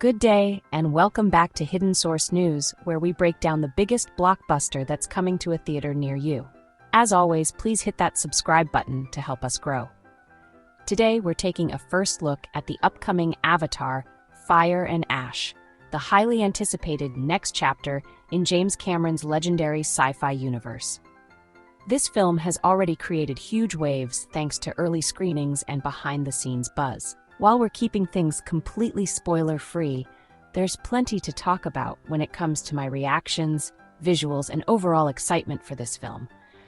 Good day, and welcome back to Hidden Source News, where we break down the biggest blockbuster that's coming to a theater near you. As always, please hit that subscribe button to help us grow. Today, we're taking a first look at the upcoming Avatar, Fire and Ash, the highly anticipated next chapter in James Cameron's legendary sci-fi universe. This film has already created huge waves thanks to early screenings and behind-the-scenes buzz. While we're keeping things completely spoiler-free, there's plenty to talk about when it comes to my reactions, visuals, and overall excitement for this film.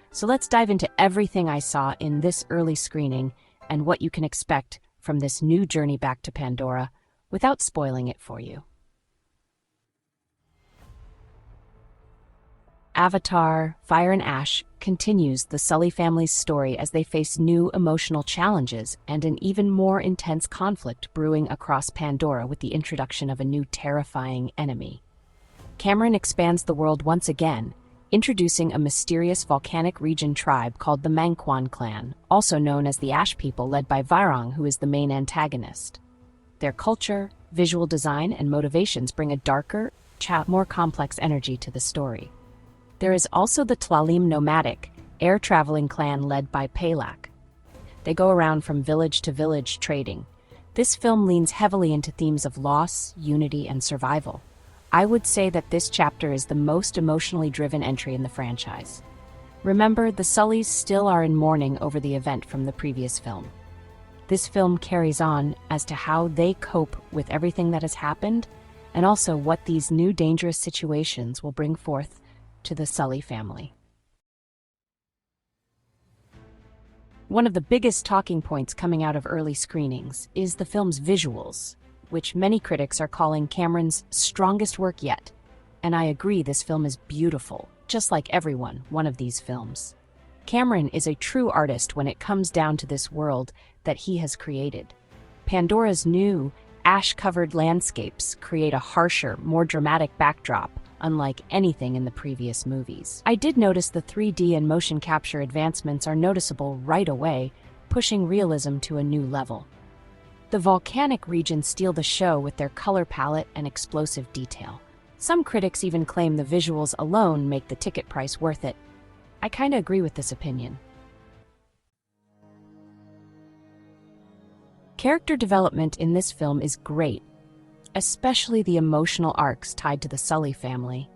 So let's dive into everything I saw in this early screening and what you can expect from this new journey back to Pandora without spoiling it for you. Avatar, Fire and Ash continues the Sully family's story as they face new emotional challenges and an even more intense conflict brewing across Pandora with the introduction of a new terrifying enemy. Cameron expands the world once again, introducing a mysterious volcanic region tribe called the Mangkwan clan, also known as the Ash people, led by Vairang, who is the main antagonist. Their culture, visual design, and motivations bring a darker, more complex energy to the story. There is also the Tlalim nomadic, air-traveling clan led by Palak. They go around from village to village trading. This film leans heavily into themes of loss, unity, and survival. I would say that this chapter is the most emotionally driven entry in the franchise. Remember, the Sullys still are in mourning over the event from the previous film. This film carries on as to how they cope with everything that has happened, and also what these new dangerous situations will bring forth to the Sully family. One of the biggest talking points coming out of early screenings is the film's visuals, which many critics are calling Cameron's strongest work yet. And I agree, this film is beautiful, just like one of these films. Cameron is a true artist when it comes down to this world that he has created. Pandora's new ash-covered landscapes create a harsher, more dramatic backdrop, unlike anything in the previous movies. I did notice the 3D and motion capture advancements are noticeable right away, pushing realism to a new level. The volcanic regions steal the show with their color palette and explosive detail. Some critics even claim the visuals alone make the ticket price worth it. I kinda agree with this opinion. Character development in this film is great, especially the emotional arcs tied to the Sully family.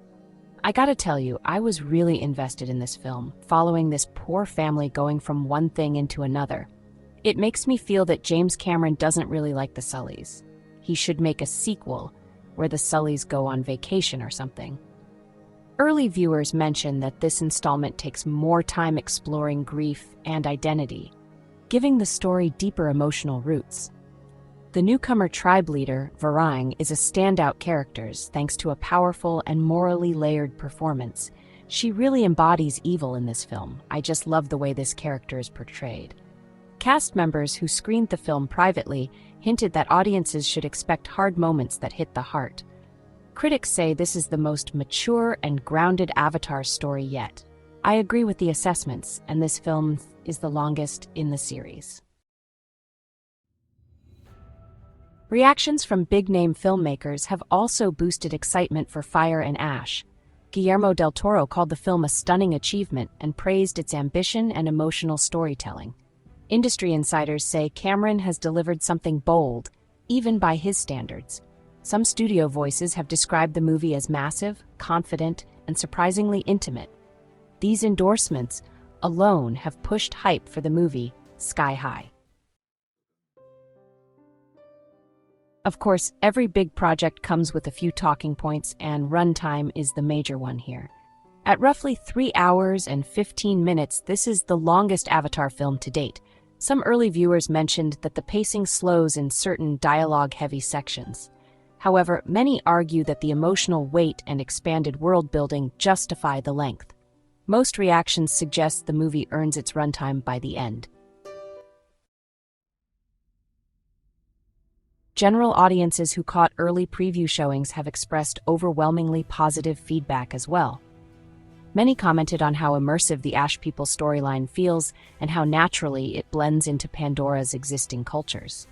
I gotta tell you, I was really invested in this film, following this poor family going from one thing into another. It makes me feel that James Cameron doesn't really like the Sullys. He should make a sequel where the Sullys go on vacation or something. Early viewers mention that this installment takes more time exploring grief and identity, giving the story deeper emotional roots. The newcomer tribe leader, Vairang, is a standout character thanks to a powerful and morally layered performance. She really embodies evil in this film. I just love the way this character is portrayed. Cast members who screened the film privately hinted that audiences should expect hard moments that hit the heart. Critics say this is the most mature and grounded Avatar story yet. I agree with the assessments, and this film is the longest in the series. Reactions from big-name filmmakers have also boosted excitement for Fire and Ash. Guillermo del Toro called the film a stunning achievement and praised its ambition and emotional storytelling. Industry insiders say Cameron has delivered something bold, even by his standards. Some studio voices have described the movie as massive, confident, and surprisingly intimate. These endorsements alone have pushed hype for the movie sky high. Of course, every big project comes with a few talking points, and runtime is the major one here. At roughly 3 hours and 15 minutes, this is the longest Avatar film to date. Some early viewers mentioned that the pacing slows in certain dialogue-heavy sections. However, many argue that the emotional weight and expanded world-building justify the length. Most reactions suggest the movie earns its runtime by the end. General audiences who caught early preview showings have expressed overwhelmingly positive feedback as well. Many commented on how immersive the Ash people storyline feels and how naturally it blends into Pandora's existing cultures.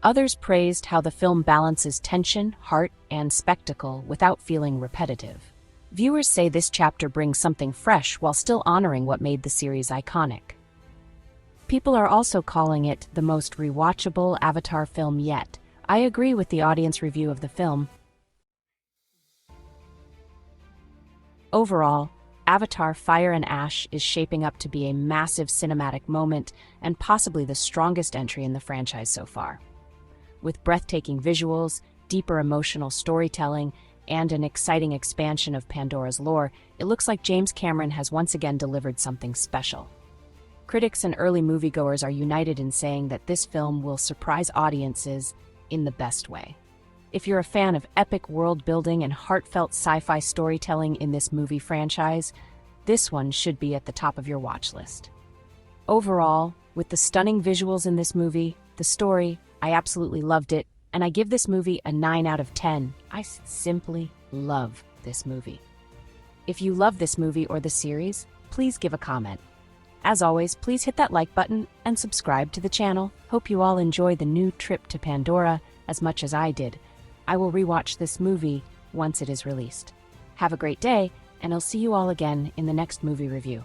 Others praised how the film balances tension, heart, and spectacle without feeling repetitive. Viewers say this chapter brings something fresh while still honoring what made the series iconic. People are also calling it the most rewatchable Avatar film yet. I agree with the audience review of the film. Overall, Avatar: Fire and Ash is shaping up to be a massive cinematic moment and possibly the strongest entry in the franchise so far. With breathtaking visuals, deeper emotional storytelling, and an exciting expansion of Pandora's lore, it looks like James Cameron has once again delivered something special. Critics and early moviegoers are united in saying that this film will surprise audiences in the best way. If you're a fan of epic world-building and heartfelt sci-fi storytelling in this movie franchise, this one should be at the top of your watch list. Overall, with the stunning visuals in this movie, the story, I absolutely loved it, and I give this movie a 9 out of 10. I simply love this movie. If you love this movie or the series, please give a comment. As always, please hit that like button and subscribe to the channel. Hope you all enjoy the new trip to Pandora as much as I did. I will rewatch this movie once it is released. Have a great day, and I'll see you all again in the next movie review.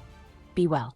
Be well.